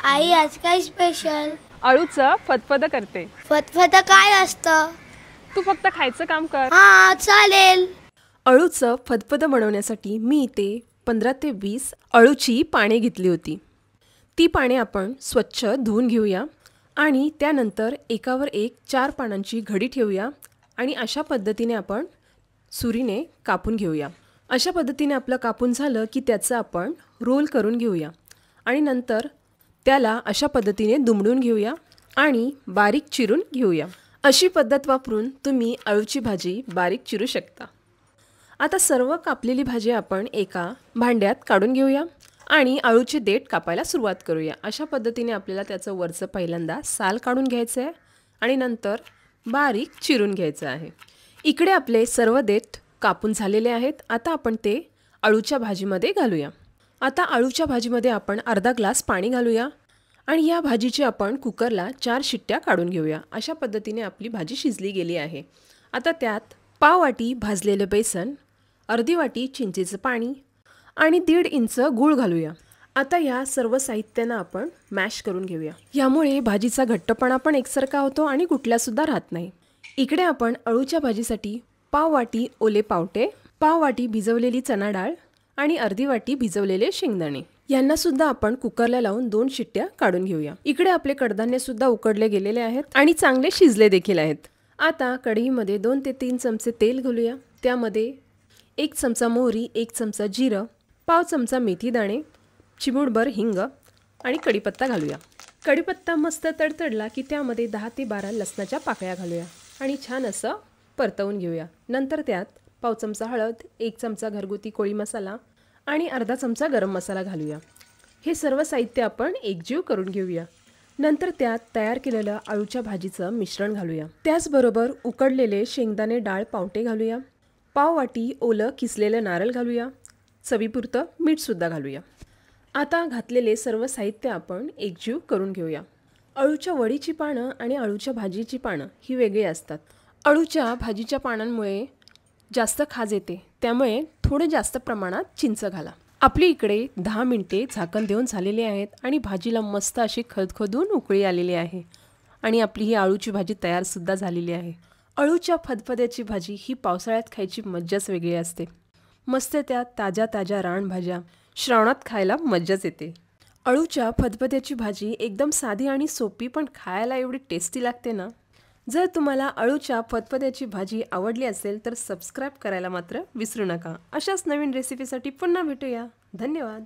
आई आज काय स्पेशल? अळूचं फतफद करते. फतफद काय असतं? तू फक्त खायचं काम कर. हा चालेल. अळूचं फदफदं बनवण्यासाठी मी इथे 15 ते 20 अळूची पाने घेतली होती. ती पाने आपण स्वच्छ धुवून घेऊया आणि त्यानंतर एकावर एक 4 पानांची घडी ठेवूया आणि अशा पद्धतीने आपण सुरीने कापून घेऊया. अशा पद्धतीने आपलं कापून झालं की त्याचं आपण रोल करून घेऊया आणि नंतर त्याला अशा पद्धतीने दुमडून घेऊया आणि बारीक चिरून घेऊया. अशी पद्धत वापरून तुम्ही अळूची भाजी बारीक चिरू शकता. आता सर्व कापलेली भाजी आपण एका भांड्यात काढून घेऊया आणि अळूचे देठ कापायला सुरुवात करूया. अशा पद्धतीने आपल्याला त्याचं वरचं पहिल्यांदा साल काढून घ्यायचं आहे आणि नंतर बारीक चिरून घ्यायचं आहे. इकडे आपले सर्व देठ कापून झालेले आहेत. आता आपण ते अळूच्या भाजीमध्ये घालूया. आता अळूच्या भाजीमध्ये आपण अर्धा ग्लास पाणी घालूया आणि या भाजीची आपण कुकरला 4 शिट्ट्या काढून घेऊया. अशा पद्धतीने आपली भाजी शिजली गेली आहे. आता त्यात पाव वाटी भाजलेलं बेसन, अर्धी वाटी चिंचेचं पाणी आणि 1.5 इंच गूळ घालूया. आता या सर्व साहित्यांना आपण मॅश करून घेऊया. यामुळे भाजीचा घट्टपणा पण एकसारखा होतो आणि गुठल्यासुद्धा राहत नाही. इकडे आपण अळूच्या भाजीसाठी पाव वाटी ओले पावटे, पाव वाटी भिजवलेली चणा डाळ आणि अर्धी वाटी भिजवलेले शेंगदाणे यांना सुद्धा आपण कुकरला लावून 2 शिट्ट्या काढून घेऊया. इकडे आपले कडधान्य सुद्धा उकडले गेलेले आहेत आणि चांगले शिजले देखील आहेत. आता कढईमध्ये 2 ते 3 चमचे तेल घालूया. त्यामध्ये 1 चमचा मोहरी, 1 चमचा जिरं, पाव चमचा मेथी दाणे, चिमूटभर हिंग आणि कढीपत्ता घालूया. कढीपत्ता मस्त तडतडला की त्यामध्ये 10 ते 12 लसणाच्या पाकळ्या घालूया आणि छान असं परतवून घेऊया. नंतर त्यात पाव चमचा हळद, 1 चमचा घरगुती कोळी मसाला आणि अर्धा चमचा गरम मसाला घालूया. हे सर्व साहित्य आपण एकजीव करून घेऊया. नंतर त्यात तयार केलेलं अळूच्या भाजीचं मिश्रण घालूया. त्याचबरोबर उकडलेले शेंगदाणे डाळ पावटे घालूया. पाव वाटी ओलं किसलेलं नारळ घालूया. चवीपुरतं मीठसुद्धा घालूया. आता घातलेले सर्व साहित्य आपण एकजीव करून घेऊया. अळूच्या वडीची पानं आणि अळूच्या भाजीची पानं ही वेगळी असतात. अळूच्या भाजीच्या पानांमुळे जास्त खाज येते, त्यामुळे थोडं जास्त प्रमाणात चिंच घाला. आपली इकडे 10 मिनिटे झाकण देऊन झालेली आहेत आणि भाजीला मस्त अशी खदखदून उकळी आलेली आहे आणि आपली ही अळूची भाजी तयारसुद्धा झालेली आहे. अळूच्या फदफद्याची भाजी ही पावसाळ्यात खायची मज्जाच वेगळी असते. मस्त त्यात ताज्या ताज्या रानभाज्या श्रावणात खायला मज्जाच येते. अळूच्या फदफद्याची भाजी एकदम साधी आणि सोपी पण खायला एवढी टेस्टी लागते ना. जर तुम्हाला अळूच्या फदफद्याची भाजी आवडली असेल तर सबस्क्राईब करायला मात्र विसरू नका. अशाच नवीन रेसिपीसाठी पुन्हा भेटूया. धन्यवाद.